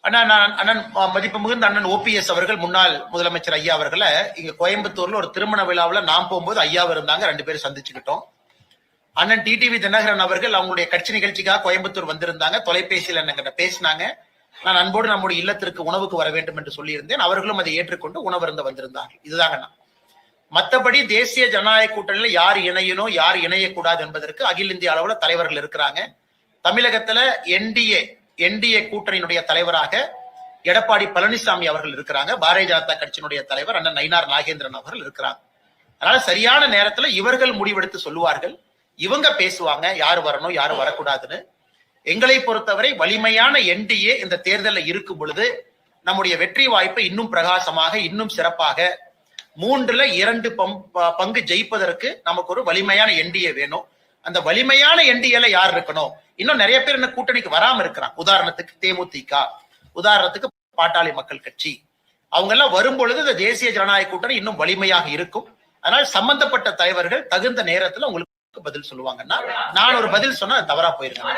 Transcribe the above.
அண்ணன் மதிப்பு மிகுந்த அண்ணன் ஓபிஎஸ் அவர்கள், முன்னாள் முதலமைச்சர் ஐயா அவர்களை இங்க கோயம்புத்தூர்ல ஒரு திருமண விழாவில் நாம் போகும்போது ஐயாவும் இருந்தாங்க, 2 பேரும் சந்திச்சுக்கிட்டோம். அண்ணன் டிடிவி தினகரன் அவர்கள் அவங்களுடைய கட்சி நிகழ்ச்சிக்காக கோயம்புத்தூர் வந்திருந்தாங்க. தொலைபேசியில் என்ன பேசினாங்க. நான் அன்போடு நம்முடைய இல்லத்திற்கு உணவுக்கு வர வேண்டும் என்று சொல்லியிருந்தேன். அவர்களும் அதை ஏற்றுக்கொண்டு உணவருந்த வந்திருந்தார்கள். இதுதாங்க நான். மற்றபடி தேசிய ஜனநாயக கூட்டணியில யார் இணையணும் யார் இணையக்கூடாது என்பதற்கு அகில இந்திய அளவுல தலைவர்கள் இருக்கிறாங்க. தமிழகத்துல என்டிஏ கூட்டணியினுடைய தலைவராக எடப்பாடி பழனிசாமி அவர்கள் இருக்கிறாங்க. பாரதிய ஜனதா கட்சியினுடைய தலைவர் அண்ணன் நயினார் நாகேந்திரன் அவர்கள் இருக்கிறாங்க. அதனால சரியான நேரத்துல இவர்கள் முடிவெடுத்து சொல்லுவார்கள். இவங்க பேசுவாங்க யாரு வரணும் யாரு வரக்கூடாதுன்னு. எங்களை பொறுத்தவரை வலிமையான என்டிஏ இந்த தேர்தலில் இருக்கும் பொழுது நம்முடைய வெற்றி வாய்ப்பை இன்னும் பிரகாசமாக இன்னும் சிறப்பாக 3ல் 2 பங்கு ஜெயிப்பதற்கு நமக்கு ஒரு வலிமையான என்டிஏ வேணும். அந்த வலிமையான என்டிஏல யார் இருக்கணும்? இன்னும் நிறைய பேர் இந்த கூட்டணிக்கு வராம இருக்கிறான். உதாரணத்துக்கு தேமுதிக, உதாரணத்துக்கு பாட்டாளி மக்கள் கட்சி, அவங்க எல்லாம் வரும்பொழுது இந்த தேசிய ஜனநாயக கூட்டணி இன்னும் வலிமையாக இருக்கும். அதனால் சம்பந்தப்பட்ட தலைவர்கள் தகுந்த நேரத்துல உங்களுக்கு பதில் சொல்லுவாங்கன்னா, நான் ஒரு பதில் சொன்னா தவறா போயிருக்கேன்.